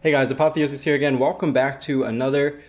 Hey guys, Apotheosis here again. Welcome back to another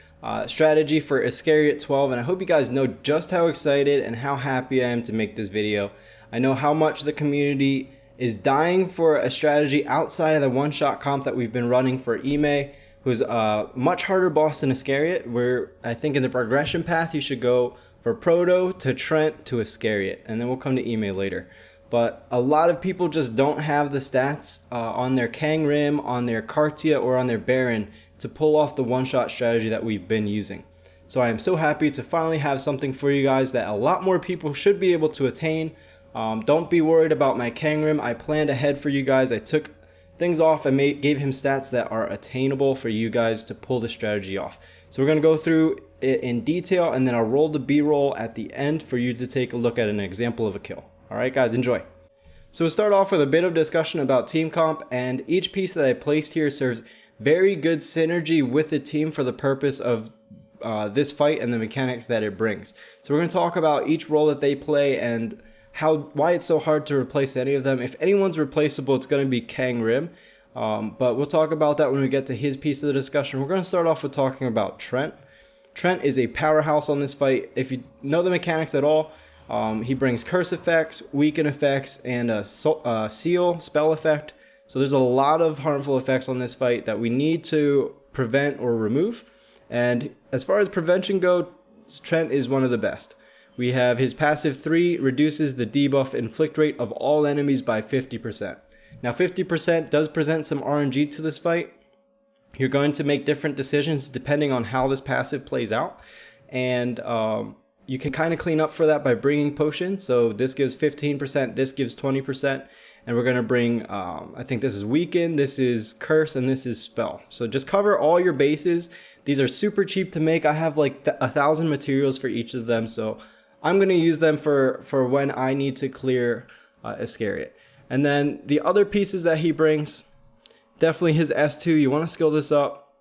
strategy for Iscariot 12, and I hope you guys know just how excited and how happy I am to make this video. I know how much the community is dying for a strategy outside of the one-shot comp that we've been running for Ime, who's a much harder boss than Iscariot, where I think in the progression path you should go for Proto to Trent to Iscariot, and then we'll come to Ime later. But a lot of people just don't have the stats on their Kang Rim, on their Kartia, or on their Baron to pull off the one-shot strategy that we've been using. So I am so happy to finally have something for you guys that a lot more people should be able to attain. Don't be worried about my Kang Rim. I planned ahead for you guys. I took things off and gave him stats that are attainable for you guys to pull the strategy off. So we're going to go through it in detail, and then I'll roll the B-roll at the end for you to take a look at an example of a kill. Alright guys, enjoy. So we'll start off with a bit of discussion about team comp, and each piece that I placed here serves very good synergy with the team for the purpose of this fight and the mechanics that it brings. So we're going to talk about each role that they play and why it's so hard to replace any of them. If anyone's replaceable, it's going to be Kang Rim, but we'll talk about that when we get to his piece of the discussion. We're going to start off with talking about Trent. Trent is a powerhouse on this fight. If you know the mechanics at all, he brings curse effects, weaken effects, and a seal spell effect. So there's a lot of harmful effects on this fight that we need to prevent or remove. And as far as prevention goes, Trent is one of the best. We have his passive 3 reduces the debuff inflict rate of all enemies by 50%. Now 50% does present some RNG to this fight. You're going to make different decisions depending on how this passive plays out. And you can kind of clean up for that by bringing potions. So this gives 15%, this gives 20%, and we're going to bring, I think this is weaken, this is curse, and this is spell. So just cover all your bases. These are super cheap to make. I have like 1,000 materials for each of them, so I'm going to use them for when I need to clear Iscariot. And then the other pieces that he brings, definitely his S2, you want to skill this up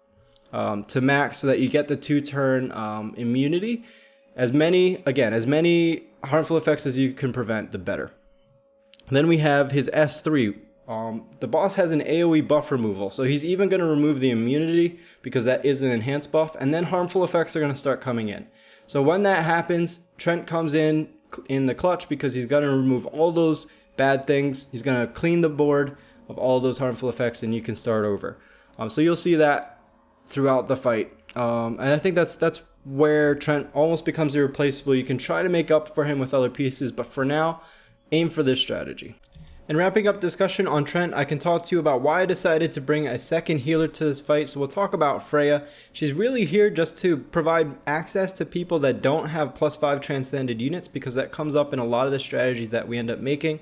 to max so that you get the 2-turn immunity. As many harmful effects as you can prevent, the better. Then we have his S3. The boss has an AoE buff removal, so he's even going to remove the immunity because that is an enhanced buff, and then harmful effects are going to start coming in. So when that happens, Trent comes in the clutch because he's going to remove all those bad things. He's going to clean the board of all those harmful effects, and you can start over. So you'll see that throughout the fight. And I think that's where Trent almost becomes irreplaceable. You can try to make up for him with other pieces, but for now, aim for this strategy. And wrapping up discussion on Trent, I can talk to you about why I decided to bring a second healer to this fight. So we'll talk about Freya. She's really here just to provide access to people that don't have +5 transcended units, because that comes up in a lot of the strategies that we end up making.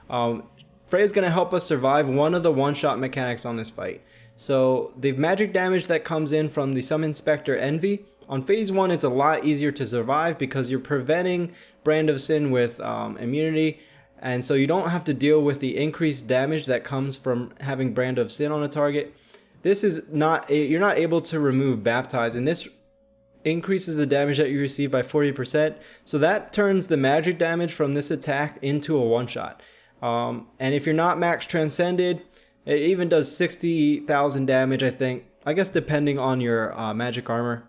Freya's going to help us survive one of the one-shot mechanics on this fight. So the magic damage that comes in from the Summon Spectre Envy, on phase 1 it's a lot easier to survive because you're preventing Brand of Sin with immunity, and so you don't have to deal with the increased damage that comes from having Brand of Sin on a target. This is you're not able to remove Baptize, and this increases the damage that you receive by 40%, so that turns the magic damage from this attack into a one-shot. And if you're not max transcended, it even does 60,000 damage, I think. I guess depending on your magic armor.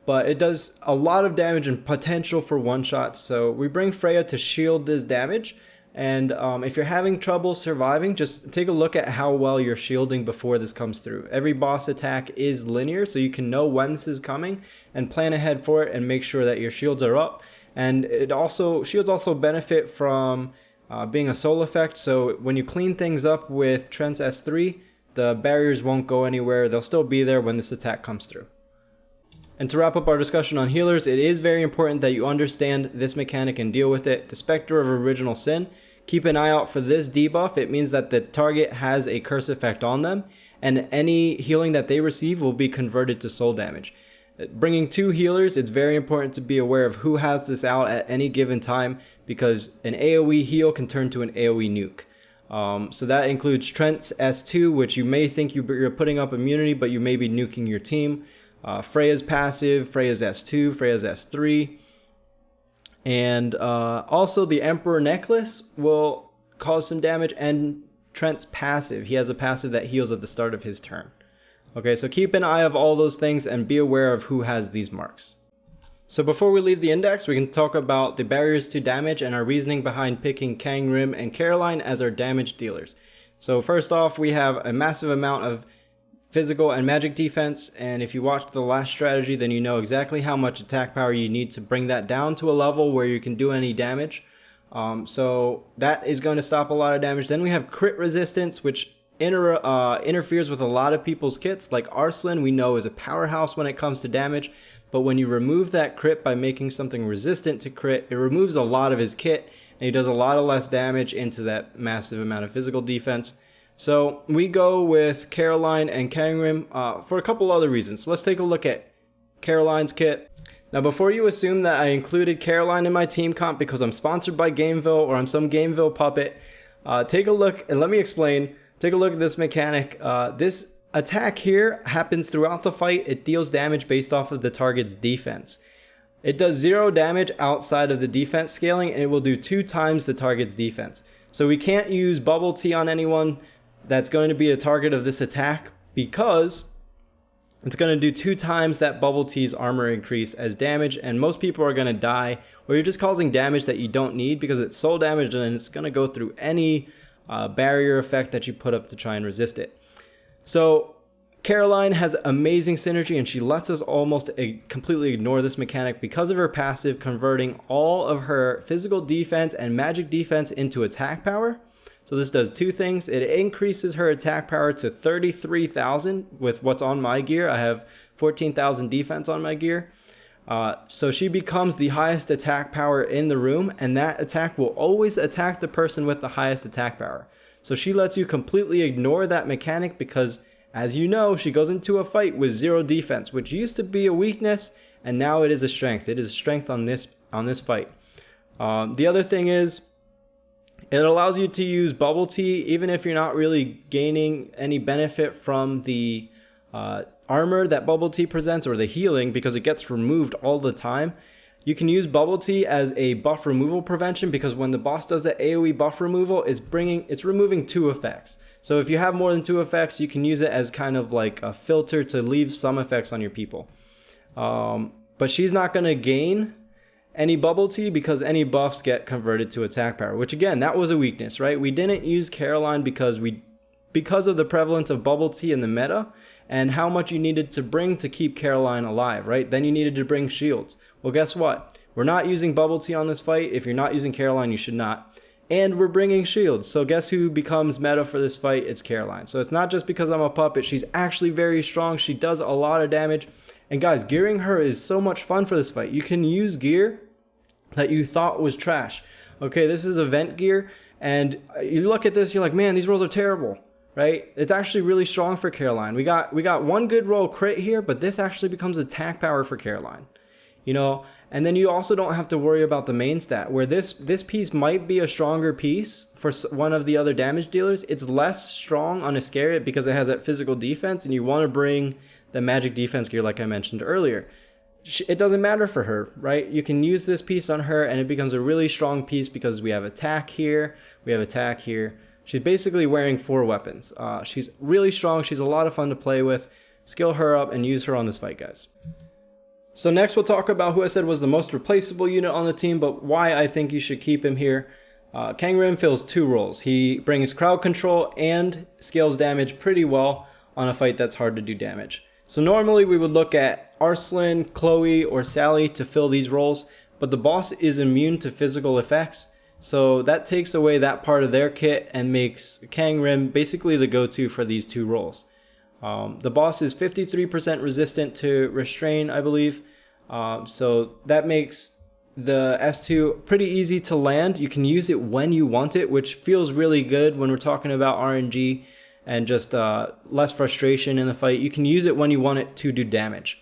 But it does a lot of damage and potential for one-shots. So we bring Freya to shield this damage. And if you're having trouble surviving, just take a look at how well you're shielding before this comes through. Every boss attack is linear, so you can know when this is coming and plan ahead for it and make sure that your shields are up. And shields also benefit from being a soul effect, so when you clean things up with Trent's S3, the barriers won't go anywhere. They'll still be there when this attack comes through. And to wrap up our discussion on healers, it is very important that you understand this mechanic and deal with it. The Spectre of Original Sin, keep an eye out for this debuff. It means that the target has a curse effect on them, and any healing that they receive will be converted to soul damage. Bringing 2 healers, it's very important to be aware of who has this out at any given time, because an AoE heal can turn to an AoE nuke. So that includes Trent's S2, which you may think you're putting up immunity, but you may be nuking your team. Freya's passive, Freya's S2, Freya's S3. And also the Emperor Necklace will cause some damage, and Trent's passive. He has a passive that heals at the start of his turn. Okay, so keep an eye of all those things and be aware of who has these marks. So before we leave the index, we can talk about the barriers to damage and our reasoning behind picking Kang Rim and Caroline as our damage dealers. So first off, we have a massive amount of physical and magic defense, and if you watched the last strategy, then you know exactly how much attack power you need to bring that down to a level where you can do any damage. So that is going to stop a lot of damage. Then we have crit resistance, which interferes with a lot of people's kits. Like Arslan, we know, is a powerhouse when it comes to damage, but when you remove that crit by making something resistant to crit, it removes a lot of his kit, and he does a lot of less damage into that massive amount of physical defense. So we go with Caroline and Kang Rim for a couple other reasons. So let's take a look at Caroline's kit. Now, before you assume that I included Caroline in my team comp because I'm sponsored by Gameville or I'm some Gameville puppet, take a look and let me explain. Take a look at this mechanic. This attack here happens throughout the fight. It deals damage based off of the target's defense. It does 0 damage outside of the defense scaling, and it will do 2 times the target's defense. So we can't use Bubble Tea on anyone that's going to be a target of this attack because it's going to do 2 times that Bubble Tea's armor increase as damage, and most people are going to die, or you're just causing damage that you don't need because it's soul damage and it's going to go through any barrier effect that you put up to try and resist it. So Caroline has amazing synergy, and she lets us almost completely ignore this mechanic because of her passive converting all of her physical defense and magic defense into attack power. So this does 2 things. It increases her attack power to 33,000 with what's on my gear. I have 14,000 defense on my gear. So she becomes the highest attack power in the room, and that attack will always attack the person with the highest attack power. So she lets you completely ignore that mechanic because, as you know, she goes into a fight with 0 defense, which used to be a weakness, and now it is a strength. It is a strength on this fight. The other thing is, it allows you to use Bubble Tea even if you're not really gaining any benefit from the armor that Bubble Tea presents or the healing, because it gets removed all the time. You can use Bubble Tea as a buff removal prevention because when the boss does that AoE buff removal, it's removing 2 effects. So if you have more than 2 effects, you can use it as kind of like a filter to leave some effects on your people. But she's not going to gain any Bubble Tea because any buffs get converted to attack power, which again, that was a weakness, right? We didn't use Caroline because of the prevalence of Bubble Tea in the meta and how much you needed to bring to keep Caroline alive, right? Then you needed to bring shields. Well, guess what? We're not using Bubble Tea on this fight. If you're not using Caroline, you should not. And we're bringing shields. So guess who becomes meta for this fight? It's Caroline. So it's not just because I'm a puppet. She's actually very strong. She does a lot of damage. And guys, gearing her is so much fun for this fight. You can use gear that you thought was trash. Okay, this is event gear. And you look at this, you're like, man, these rolls are terrible. Right? It's actually really strong for Caroline. We got one good roll crit here, but this actually becomes attack power for Caroline. You know, and then you also don't have to worry about the main stat, where this piece might be a stronger piece for one of the other damage dealers. It's less strong on Iscariot because it has that physical defense, and you want to bring the magic defense gear like I mentioned earlier. It doesn't matter for her, right? You can use this piece on her, and it becomes a really strong piece because we have attack here, we have attack here. She's basically wearing 4 weapons. She's really strong. She's a lot of fun to play with. Skill her up and use her on this fight, guys. So next we'll talk about who I said was the most replaceable unit on the team, but why I think you should keep him here. Kang Rim fills 2 roles. He brings crowd control and scales damage pretty well on a fight that's hard to do damage. So normally we would look at Arslan, Chloe, or Sally to fill these roles, but the boss is immune to physical effects. So that takes away that part of their kit and makes Kang Rim basically the go-to for these 2 roles. The boss is 53% resistant to restrain, I believe. So that makes the S2 pretty easy to land. You can use it when you want it, which feels really good when we're talking about RNG and just less frustration in the fight. You can use it when you want it to do damage.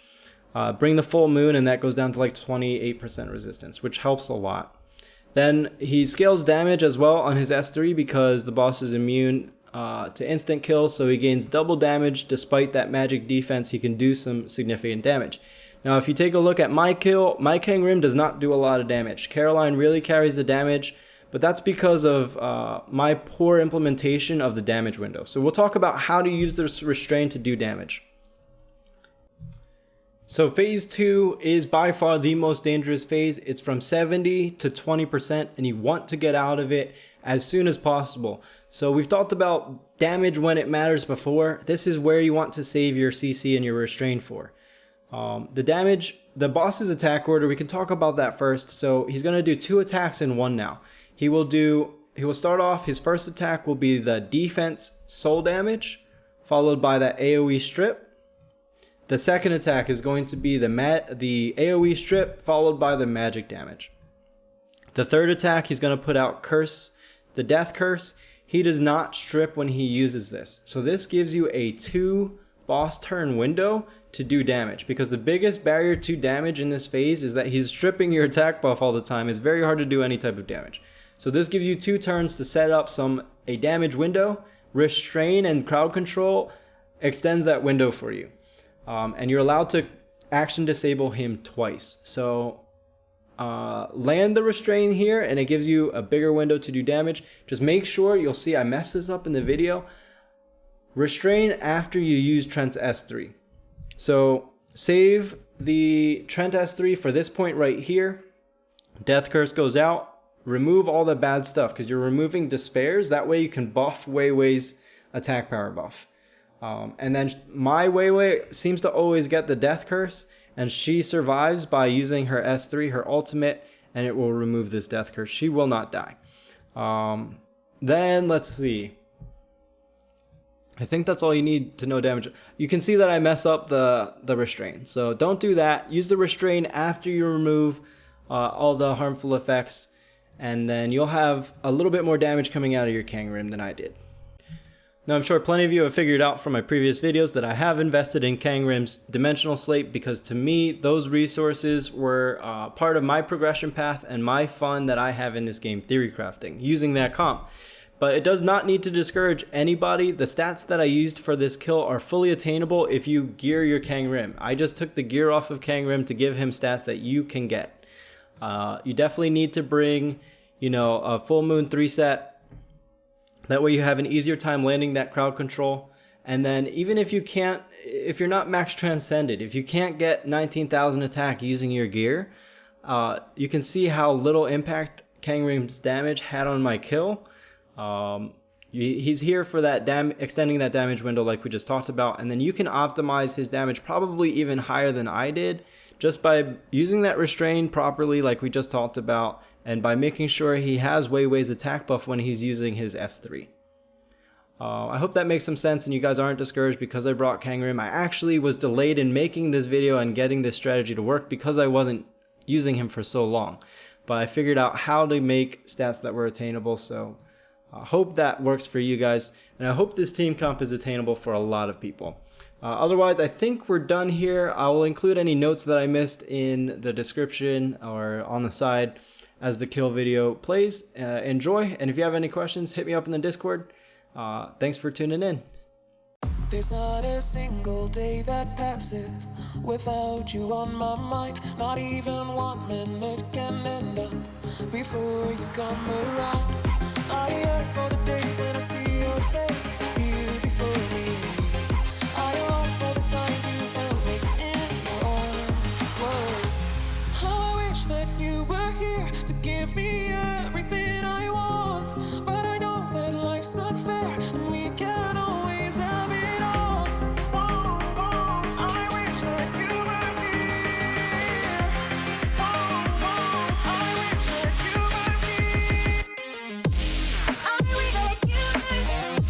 Bring the full moon and that goes down to like 28% resistance, which helps a lot. Then he scales damage as well on his S3 because the boss is immune to instant kills, so he gains double damage. Despite that magic defense, he can do some significant damage. Now, if you take a look at my kill, my Kang Rim does not do a lot of damage. Caroline really carries the damage, but that's because of my poor implementation of the damage window. So we'll talk about how to use this restrain to do damage. So phase 2 is by far the most dangerous phase. It's from 70 to 20%, and you want to get out of it as soon as possible. So we've talked about damage when it matters before. This is where you want to save your CC and your restrain for. The damage, the boss's attack order, we can talk about that first. So he's going to do 2 attacks in one now. He will start off, his first attack will be the defense soul damage, followed by the AoE strip. The second attack is going to be the AoE strip, followed by the magic damage. The third attack, he's going to put out curse, the death curse. He does not strip when he uses this. So this gives you a 2 boss turn window to do damage, because the biggest barrier to damage in this phase is that he's stripping your attack buff all the time. It's very hard to do any type of damage. So this gives you 2 turns to set up a damage window. Restrain and crowd control extends that window for you. And you're allowed to action disable him twice. So land the restrain here, and it gives you a bigger window to do damage. Just make sure, you'll see I messed this up in the video. Restrain after you use Trent's S3. So save the Trent S3 for this point right here. Death curse goes out. Remove all the bad stuff, because you're removing despairs. That way you can buff Wei Wei's attack power buff. And then my Wei Wei seems to always get the death curse, and she survives by using her S3, her ultimate, and it will remove this death curse. She will not die. Then let's see. I think that's all you need to know damage. You can see that I mess up the restrain. So don't do that. Use the restrain after you remove all the harmful effects, and then you'll have a little bit more damage coming out of your Kang Rim than I did. Now, I'm sure plenty of you have figured out from my previous videos that I have invested in Kang Rim's dimensional slate, because to me, those resources were part of my progression path and my fun that I have in this game, theory crafting, using that comp. But it does not need to discourage anybody. The stats that I used for this kill are fully attainable if you gear your Kang Rim. I just took the gear off of Kang Rim to give him stats that you can get. You definitely need to bring, a full moon 3 set. That way you have an easier time landing that crowd control. And then even if you're not max transcended, if you can't get 19,000 attack using your gear, you can see how little impact Kang Rim's damage had on my kill. He's here for that extending that damage window like we just talked about. And then you can optimize his damage probably even higher than I did, just by using that restrain properly like we just talked about, and by making sure he has Wei Wei's attack buff when he's using his S3. I hope that makes some sense and you guys aren't discouraged because I brought Kang Rim. I actually was delayed in making this video and getting this strategy to work because I wasn't using him for so long. But I figured out how to make stats that were attainable, so I hope that works for you guys. And I hope this team comp is attainable for a lot of people. Otherwise, I think we're done here. I will include any notes that I missed in the description or on the side as the kill video plays. Enjoy, and if you have any questions, hit me up in the Discord. Thanks for tuning in. There's not a single day that passes without you on my mind. Not even 1 minute can end up before you come around. I yearn for the days when I see your face here before me. I long for the times you held me in your arms. Whoa. How I wish that you were here to give me everything I want. But I know that life's unfair and we can't always have it all. Whoa, whoa, I wish that you were here. Whoa, whoa, I wish that you were here. I wish that you were here.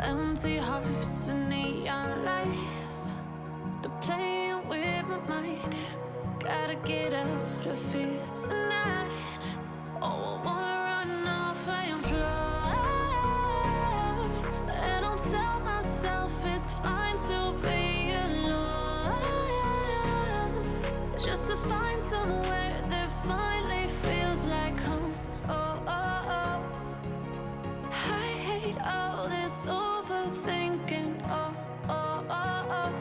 Empty hearts and neon lights, they're playing with my mind. Gotta get out of here tonight. Oh, I wanna run off and fly, and I'll tell myself it's fine to be alone, just to find somewhere that finally feels like home. Oh, oh, oh. I hate all this overthinking. Oh, oh, oh, oh.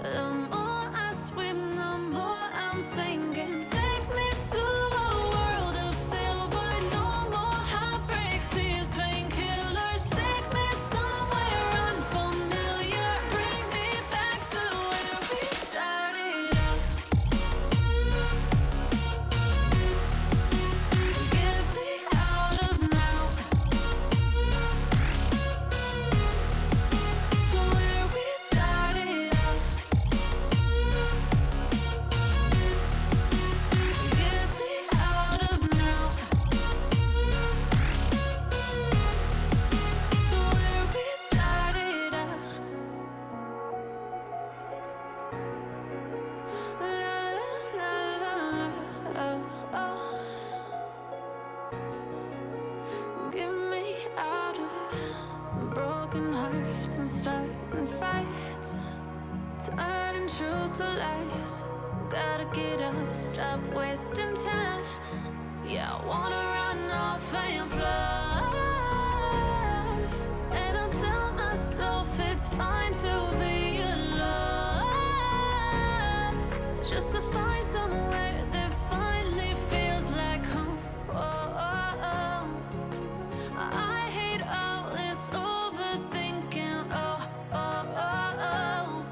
The more I swim, the more I'm sinking. Take me to a world of silver. No more heartbreaks, tears, painkillers. Take me somewhere unfamiliar. Bring me back to where we started out. Get me out of now, to where we started out. Get me out of now, to where we started out. La la la la la, oh, oh. Get me out of broken hearts and starting fights, turning truth to lies. Gotta get up, stop wasting time. Yeah, I wanna run off and fly, and I'll tell myself it's fine to be alone, just to find somewhere that finally feels like home. Oh, oh, oh. I hate all this overthinking. Oh, oh, oh, oh.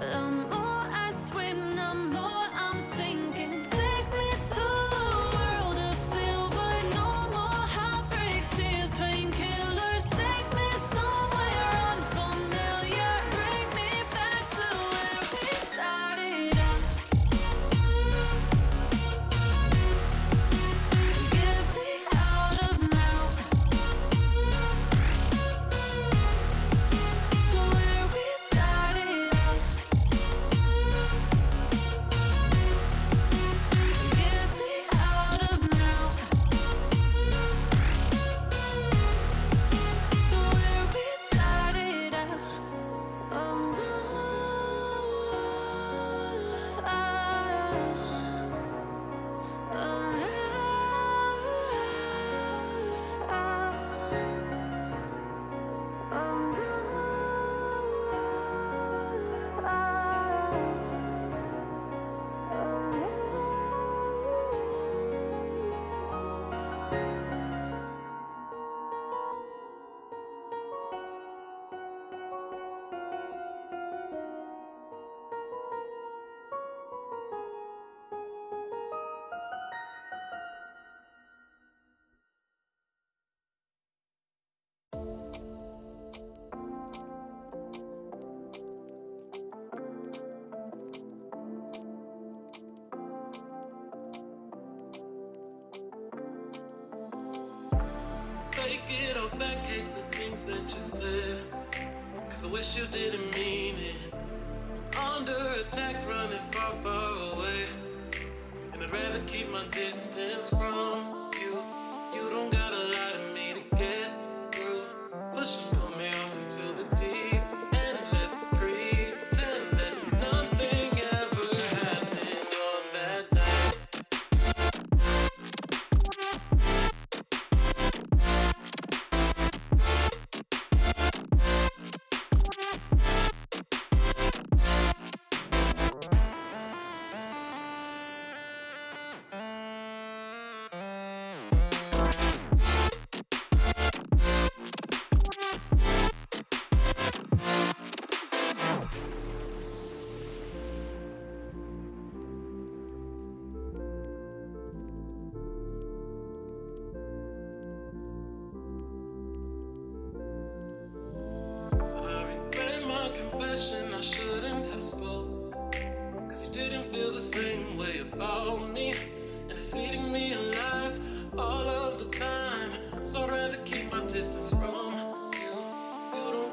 The more I swim, the more I'm sinking. Take me to a world of silver. No more heartbreaks, tears, painkillers. Take me somewhere unfamiliar. Bring me back to where we started out. Get me out of now, to where we started out. Get me out of now, to where we started out. Oh no, Take it all back, hate the things that you said, 'cause I wish you didn't mean it. I'm under attack, running far, far away, and I'd rather keep my distance from you. You don't gotta lie to me to get through. Push and pull me off into the deep, and let's pretend that nothing ever happened on that night. Confession I shouldn't have spoke, 'cause you didn't feel the same way about me, and it's eating me alive all of the time. So I'd rather keep my distance from you. You don't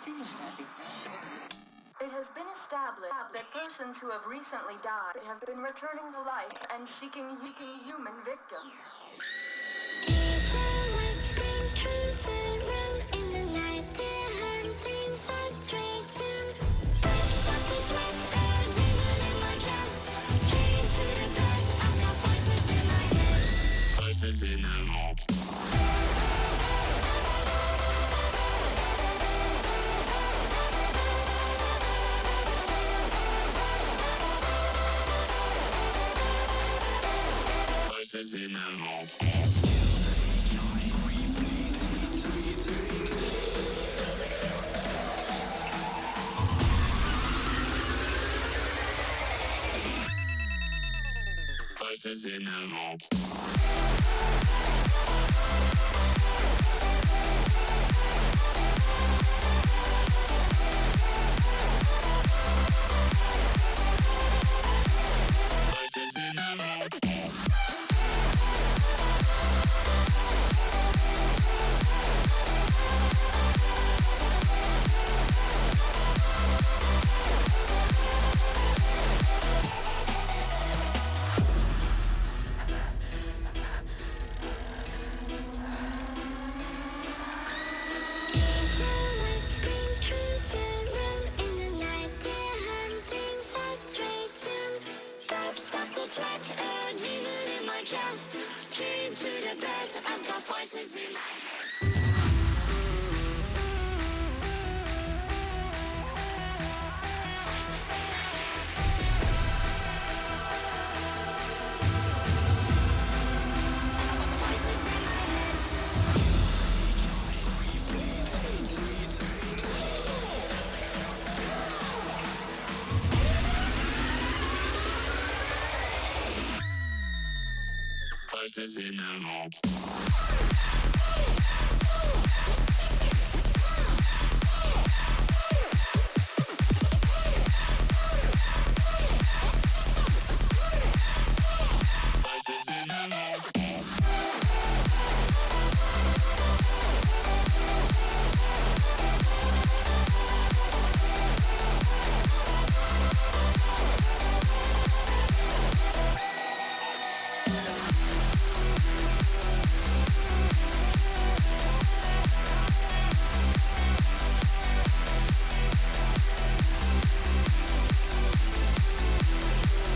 It has been established that persons who have recently died have been returning to life and seeking human victims. Voices in my head. Voices in my head. Voices in my head. Voices in my head. I've got voices in my head.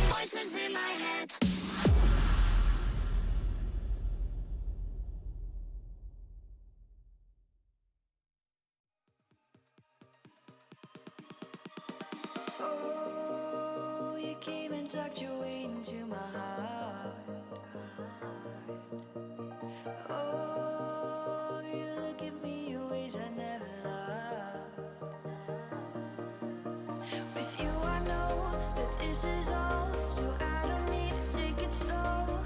Voices in my head. Oh, you came and tucked your way into my heart. Oh, you look at me in ways I never loved. With you I know that this is all, so I don't need to take it slow.